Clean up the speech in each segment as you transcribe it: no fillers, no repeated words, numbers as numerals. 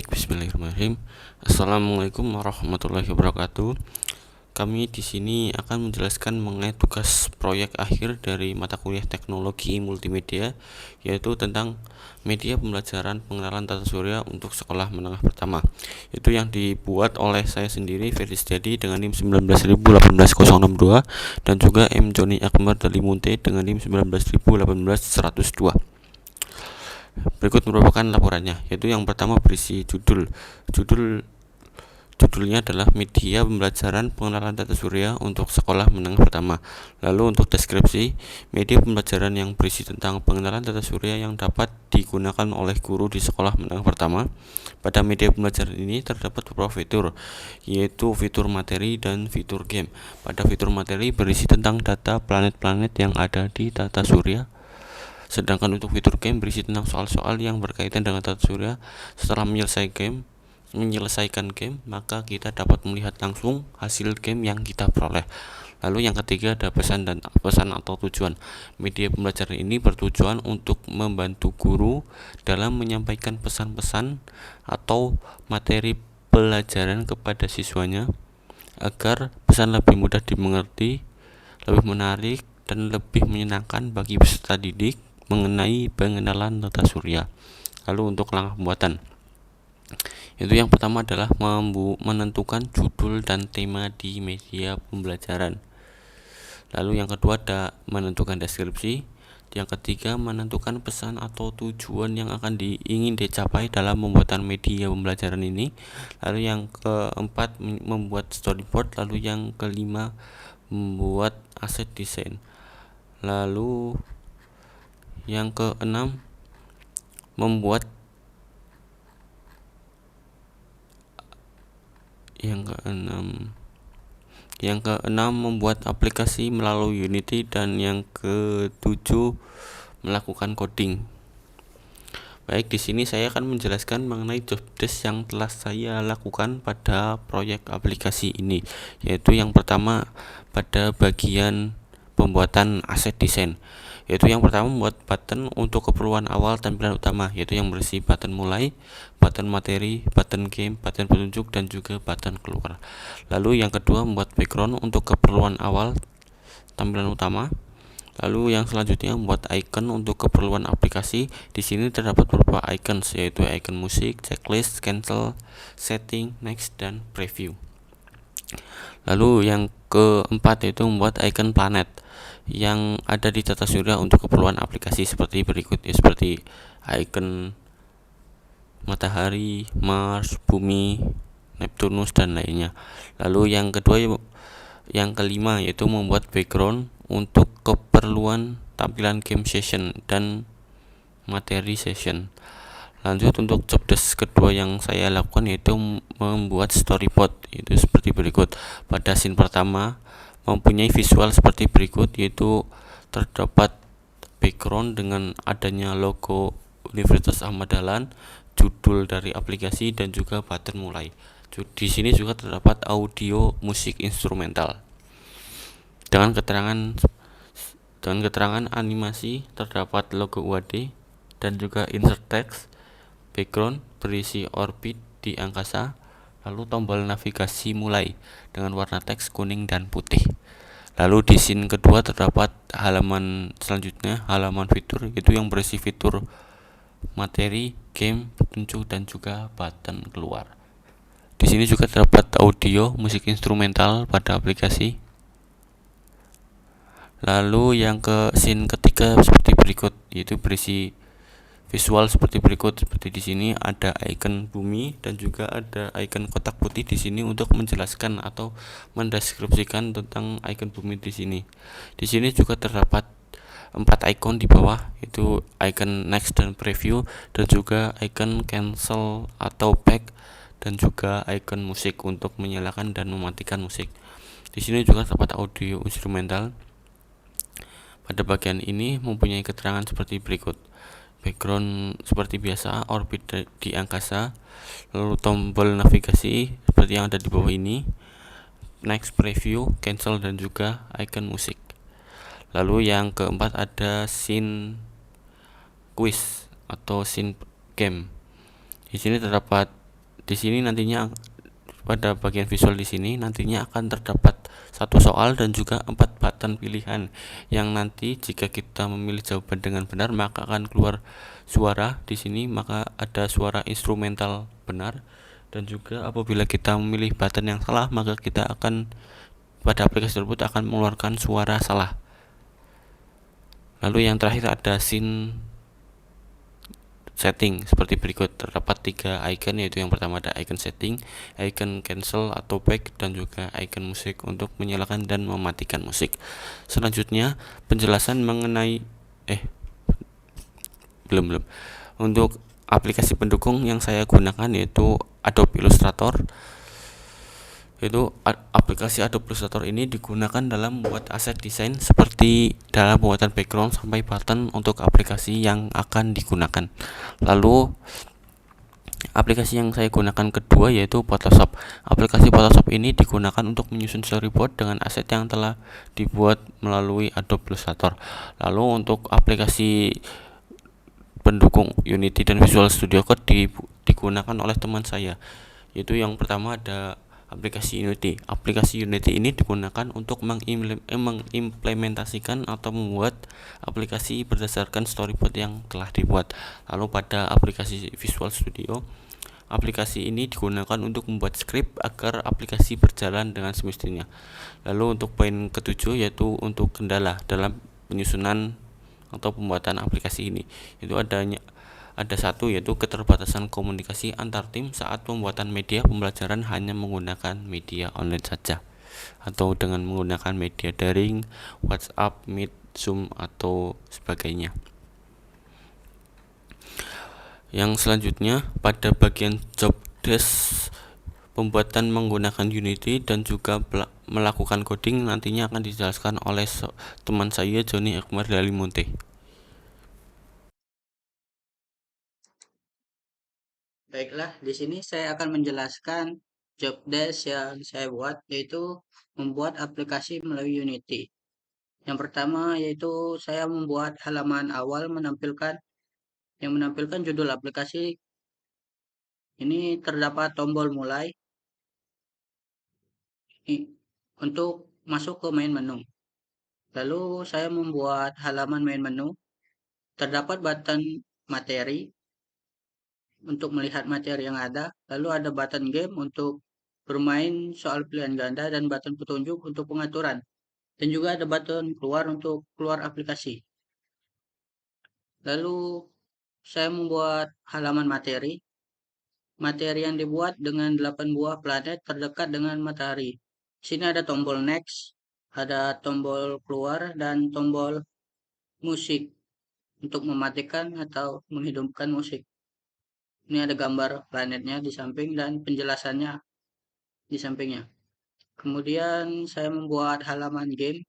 Baik, bismillahirrahmanirrahim. Assalamualaikum warahmatullahi wabarakatuh. Kami di sini akan menjelaskan mengenai tugas proyek akhir dari mata kuliah Teknologi Multimedia, yaitu tentang media pembelajaran pengenalan tata surya untuk sekolah menengah pertama. Itu yang dibuat oleh saya sendiri, Ferdi Setiadi, dengan NIM 19.18062 dan juga M. Joni Akbar Dalimunte dengan NIM 19.18102. Berikut merupakan laporannya, yaitu yang pertama berisi judulnya adalah media pembelajaran pengenalan tata surya untuk sekolah menengah pertama. Lalu untuk deskripsi, media pembelajaran yang berisi tentang pengenalan tata surya yang dapat digunakan oleh guru di sekolah menengah pertama. Pada media pembelajaran ini terdapat beberapa fitur, yaitu fitur materi dan fitur game. Pada fitur materi berisi tentang data planet-planet yang ada di tata surya. Sedangkan untuk fitur game berisi tentang soal-soal yang berkaitan dengan tata surya. Setelah menyelesaikan game, maka kita dapat melihat langsung hasil game yang kita peroleh. Lalu yang ketiga ada pesan atau tujuan. Media pembelajaran ini bertujuan untuk membantu guru dalam menyampaikan pesan-pesan atau materi pelajaran kepada siswanya agar pesan lebih mudah dimengerti, lebih menarik, dan lebih menyenangkan bagi peserta didik mengenai pengenalan tata surya. Lalu untuk langkah pembuatan, itu yang pertama adalah menentukan judul dan tema di media pembelajaran. Lalu yang kedua ada menentukan deskripsi. Yang ketiga menentukan pesan atau tujuan yang akan ingin dicapai dalam pembuatan media pembelajaran ini. Lalu yang keempat membuat storyboard. Lalu yang kelima membuat aset desain. Lalu yang keenam membuat aplikasi melalui Unity, dan yang ketujuh melakukan coding. Baik, di sini saya akan menjelaskan mengenai job desk yang telah saya lakukan pada proyek aplikasi ini, yaitu yang pertama pada bagian pembuatan aset desain, yaitu yang pertama membuat button untuk keperluan awal tampilan utama, yaitu yang berisi button mulai, button materi, button game, button petunjuk, dan juga button keluar. Lalu yang kedua membuat background untuk keperluan awal tampilan utama. Lalu yang selanjutnya membuat icon untuk keperluan aplikasi. Di sini terdapat beberapa icons, yaitu icon musik, checklist, cancel, setting, next, dan preview. Lalu yang keempat yaitu membuat icon planet yang ada di tata surya untuk keperluan aplikasi seperti berikut, seperti icon matahari, Mars, bumi, Neptunus, dan lainnya. Lalu yang kelima yaitu membuat background untuk keperluan tampilan game session dan materi session. Lanjut untuk job desk kedua yang saya lakukan yaitu membuat storyboard, itu seperti berikut. Pada scene pertama mempunyai visual seperti berikut, yaitu terdapat background dengan adanya logo Universitas Ahmad Dahlan, judul dari aplikasi, dan juga button mulai. Di sini juga terdapat audio musik instrumental. Dengan keterangan animasi terdapat logo UAD dan juga insert text. Background berisi orbit di angkasa, lalu tombol navigasi mulai dengan warna teks kuning dan putih. Lalu di scene kedua terdapat halaman selanjutnya, halaman fitur, itu yang berisi fitur materi, game, petunjuk, dan juga button keluar. Di sini juga terdapat audio musik instrumental pada aplikasi. Lalu yang ke scene ketiga seperti berikut, yaitu berisi visual seperti berikut. Seperti di sini ada icon bumi dan juga ada icon kotak putih di sini untuk menjelaskan atau mendeskripsikan tentang icon bumi di sini. Di sini juga terdapat 4 icon di bawah, yaitu icon next dan preview, dan juga icon cancel atau back, dan juga icon musik untuk menyalakan dan mematikan musik. Di sini juga terdapat audio instrumental. Pada bagian ini mempunyai keterangan seperti berikut. Background seperti biasa, orbit di angkasa, lalu tombol navigasi seperti yang ada di bawah ini, next, preview, cancel, dan juga icon musik. Lalu yang keempat ada scene quiz atau scene game. Di sini terdapat Di sini nantinya pada bagian visual di sini nantinya akan terdapat satu soal dan juga 4 button pilihan yang nanti jika kita memilih jawaban dengan benar maka akan keluar suara di sini, maka ada suara instrumental benar, dan juga apabila kita memilih button yang salah maka kita akan pada aplikasi tersebut akan mengeluarkan suara salah. Lalu yang terakhir ada scene setting seperti berikut. Terdapat 3 icon, yaitu yang pertama ada icon setting, icon cancel atau back, dan juga icon musik untuk menyalakan dan mematikan musik. Selanjutnya penjelasan mengenai belum untuk aplikasi pendukung yang saya gunakan yaitu Adobe Illustrator. Itu aplikasi Adobe Illustrator ini digunakan dalam membuat aset desain seperti dalam pembuatan background sampai button untuk aplikasi yang akan digunakan. Lalu aplikasi yang saya gunakan kedua yaitu Photoshop. Aplikasi Photoshop ini digunakan untuk menyusun storyboard dengan aset yang telah dibuat melalui Adobe Illustrator. Lalu untuk aplikasi pendukung Unity dan Visual Studio Code digunakan oleh teman saya, yaitu yang pertama ada aplikasi Unity. Aplikasi Unity ini digunakan untuk mengimplementasikan atau membuat aplikasi berdasarkan storyboard yang telah dibuat. Lalu pada aplikasi Visual Studio, aplikasi ini digunakan untuk membuat script agar aplikasi berjalan dengan semestinya. Lalu untuk poin ketujuh yaitu untuk kendala dalam penyusunan atau pembuatan aplikasi ini, itu ada satu yaitu keterbatasan komunikasi antar tim saat pembuatan media pembelajaran hanya menggunakan media online saja atau dengan menggunakan media daring, WhatsApp, Meet, Zoom atau sebagainya. Yang selanjutnya pada bagian job desk, pembuatan menggunakan Unity dan juga melakukan coding nantinya akan dijelaskan oleh teman saya Joni Akbar Dalimunte. Baiklah, di sini saya akan menjelaskan job desk yang saya buat, yaitu membuat aplikasi melalui Unity. Yang pertama yaitu saya membuat halaman awal menampilkan judul aplikasi. Ini terdapat tombol mulai untuk masuk ke main menu. Lalu saya membuat halaman main menu. Terdapat button materi untuk melihat materi yang ada. Lalu ada button game untuk bermain soal pilihan ganda dan button petunjuk untuk pengaturan. Dan juga ada button keluar untuk keluar aplikasi. Lalu saya membuat halaman materi. Materi yang dibuat dengan 8 buah planet terdekat dengan matahari. Sini ada tombol next, ada tombol keluar, dan tombol musik untuk mematikan atau menghidupkan musik. Ini ada gambar planetnya di samping dan penjelasannya di sampingnya. Kemudian saya membuat halaman game.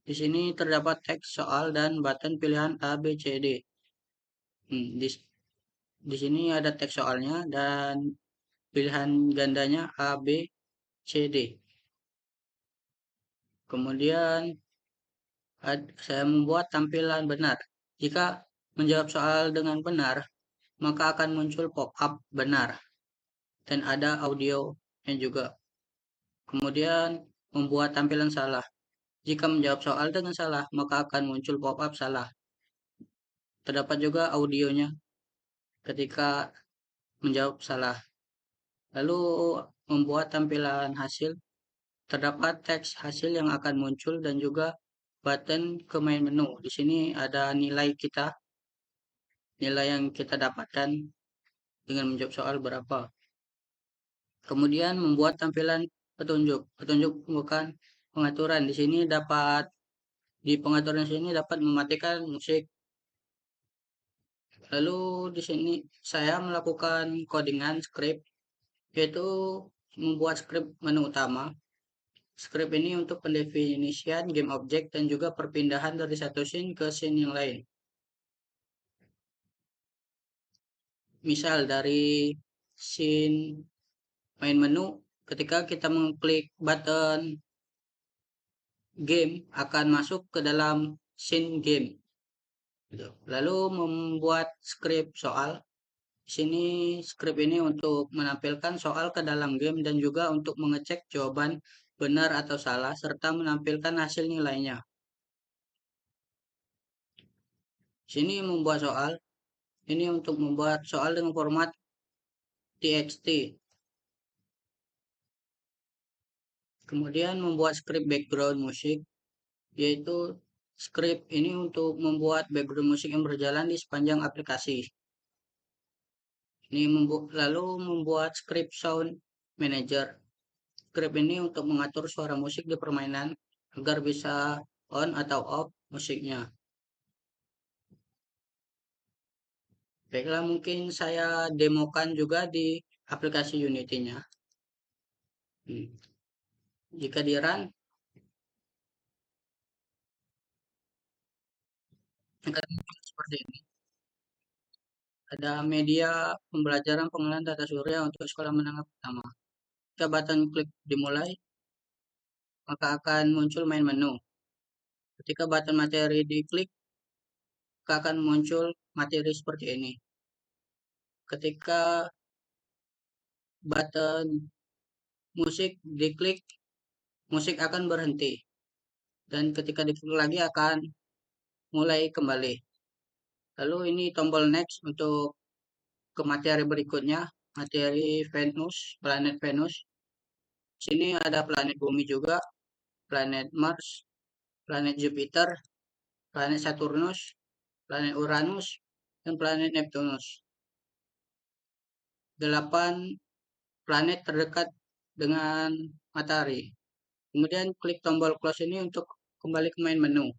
Di sini terdapat teks soal dan button pilihan A, B, C, D. Di sini ada teks soalnya dan pilihan gandanya A, B, C, D. Kemudian saya membuat tampilan benar. Jika menjawab soal dengan benar, maka akan muncul pop-up benar. Dan ada audionya juga. Kemudian membuat tampilan salah. Jika menjawab soal dengan salah, maka akan muncul pop-up salah. Terdapat juga audionya ketika menjawab salah. Lalu membuat tampilan hasil. Terdapat teks hasil yang akan muncul dan juga button ke main menu. Di sini ada nilai yang kita dapatkan dengan menjawab soal berapa. Kemudian membuat tampilan petunjuk. Petunjuk bukan pengaturan. Di pengaturan sini dapat mematikan musik. Lalu di sini saya melakukan codingan script, yaitu membuat script menu utama. Script ini untuk pendefinisian game object dan juga perpindahan dari satu scene ke scene yang lain. Misal dari scene main menu, ketika kita mengklik button game akan masuk ke dalam scene game. Lalu membuat script soal. Di sini skrip ini untuk menampilkan soal ke dalam game dan juga untuk mengecek jawaban benar atau salah serta menampilkan hasil nilainya. Sini membuat soal, ini untuk membuat soal dengan format txt. Kemudian membuat skrip background musik, yaitu skrip ini untuk membuat background musik yang berjalan di sepanjang aplikasi. Ini lalu membuat skrip sound manager. Skrip ini untuk mengatur suara musik di permainan agar bisa on atau off musiknya. Baiklah, mungkin saya demokan juga di aplikasi Unity-nya. Jika di run, akan seperti ini. Ada media pembelajaran pengenalan tata surya untuk sekolah menengah pertama. Jika button klik dimulai, maka akan muncul main menu. Ketika button materi diklik, maka akan muncul materi seperti ini. Ketika button musik diklik, musik akan berhenti. Dan ketika diklik lagi akan mulai kembali. Lalu ini tombol next untuk ke materi berikutnya, materi Venus, planet Venus. Sini ada planet bumi juga, planet Mars, planet Jupiter, planet Saturnus, planet Uranus, dan planet Neptunus. 8 planet terdekat dengan matahari. Kemudian klik tombol close ini untuk kembali ke main menu.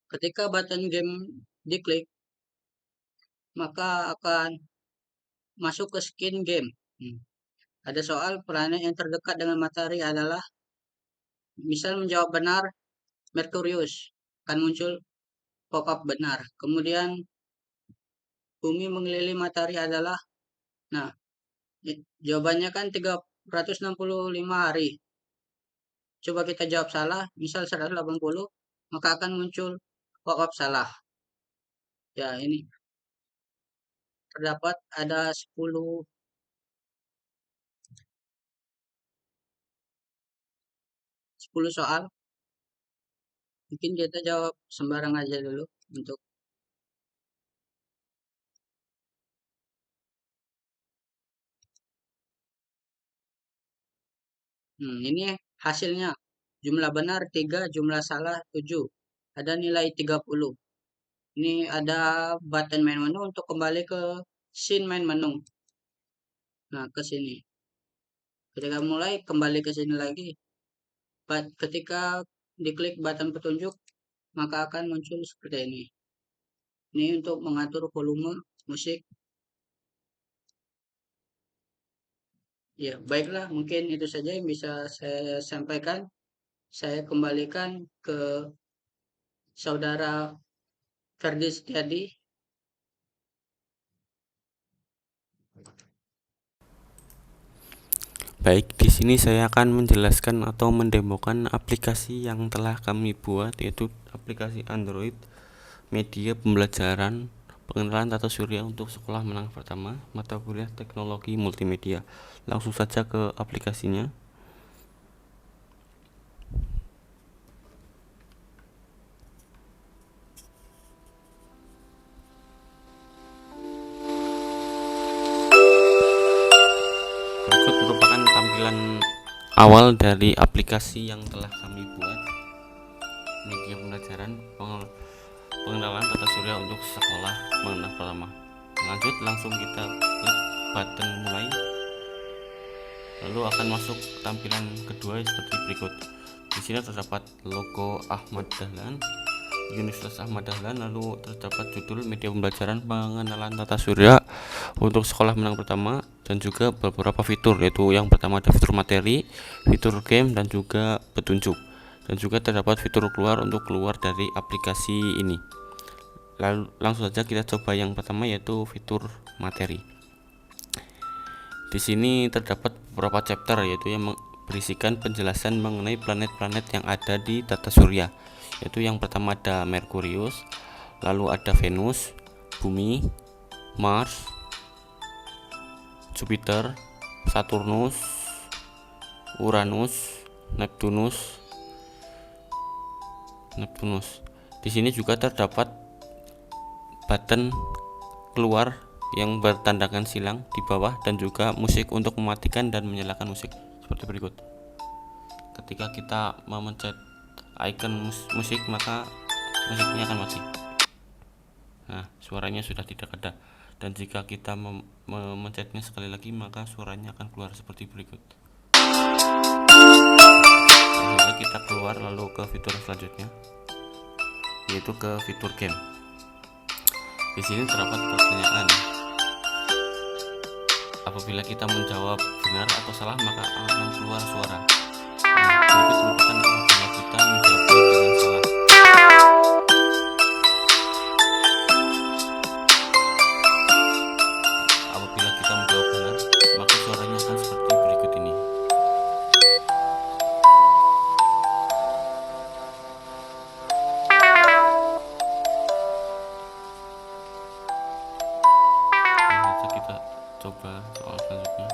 Ketika button game diklik, maka akan masuk ke skin game. Ada soal planet yang terdekat dengan matahari adalah, misal menjawab benar, Merkurius, akan muncul pop-up benar. Kemudian bumi mengelilingi matahari adalah, nah, jawabannya kan 365 hari. Coba kita jawab salah, misal 180, maka akan muncul pop-up salah. Ya, ini terdapat ada 10 soal. Mungkin kita jawab sembarang aja dulu untuk ini hasilnya. Jumlah benar 3, jumlah salah 7. Ada nilai 30. Ini ada button main menu untuk kembali ke scene main menu. Nah, ke sini. Ketika mulai kembali ke sini lagi. Ketika diklik button petunjuk, maka akan muncul seperti ini. Ini untuk mengatur volume musik. Ya, baiklah, mungkin itu saja yang bisa saya sampaikan. Saya kembalikan ke saudara Ferdi Setiadi. Baik, di sini saya akan menjelaskan atau mendemokan aplikasi yang telah kami buat, yaitu aplikasi Android media pembelajaran pengenalan tata surya untuk sekolah menengah pertama mata kuliah teknologi multimedia. Langsung saja ke aplikasinya. Berikut merupakan tampilan awal dari aplikasi yang telah kami buat, media pembelajaran pengenalan tata surya untuk sekolah menengah pertama. Lanjut, langsung kita klik button mulai, lalu akan masuk tampilan kedua seperti berikut. Di sini terdapat logo Ahmad Dahlan, Universitas Ahmad Dahlan, lalu terdapat judul media pembelajaran pengenalan tata surya untuk sekolah menengah pertama, dan juga beberapa fitur, yaitu yang pertama ada fitur materi, fitur game, dan juga petunjuk, dan juga terdapat fitur keluar untuk keluar dari aplikasi ini. Lalu langsung saja kita coba yang pertama, yaitu fitur materi. Di sini terdapat beberapa chapter, yaitu yang berisikan penjelasan mengenai planet-planet yang ada di tata surya, yaitu yang pertama ada Merkurius, lalu ada Venus, Bumi, Mars, Jupiter, Saturnus, Uranus, Neptunus. Di sini juga terdapat button keluar yang bertandakan silang di bawah dan juga musik untuk mematikan dan menyalakan musik seperti berikut. Ketika kita memencet icon musik maka musiknya akan mati. Nah, suaranya sudah tidak ada. Dan jika kita memencetnya sekali lagi maka suaranya akan keluar seperti berikut. Lalu kita keluar lalu ke fitur selanjutnya, yaitu ke fitur game. Di sini terdapat pertanyaan. Apabila kita menjawab benar atau salah maka akan keluar suara. Nah, berikut merupakan apabila kita menjawab dengan salah. Apabila kita menjawab benar maka suaranya akan seperti berikut ini. Nah, kita coba soal selanjutnya.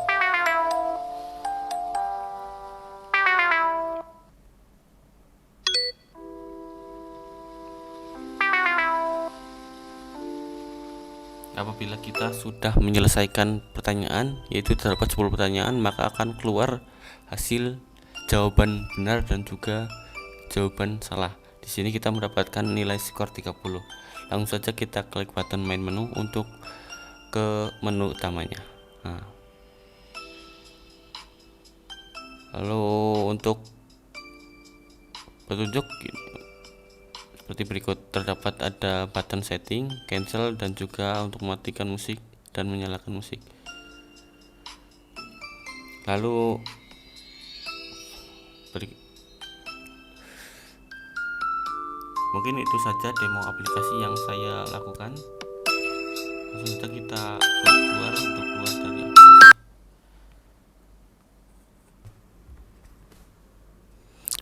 Apabila kita sudah menyelesaikan pertanyaan, yaitu terdapat 10 pertanyaan, maka akan keluar hasil jawaban benar dan juga jawaban salah. Di sini kita mendapatkan nilai skor 30. Langsung saja kita klik button main menu untuk ke menu utamanya. Nah, lalu untuk petunjuk seperti berikut, terdapat ada button setting, cancel, dan juga untuk mematikan musik dan menyalakan musik. Lalu mungkin itu saja demo aplikasi yang saya lakukan. Langsung saja kita keluar untuk keluar dari aplikasi.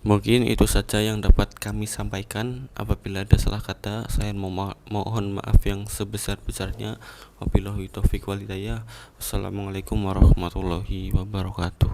Mungkin itu saja yang dapat kami sampaikan. Apabila ada salah kata, saya mohon maaf yang sebesar-besarnya. Wabillahi taufiq wal hidayah. Wassalamualaikum warahmatullahi wabarakatuh.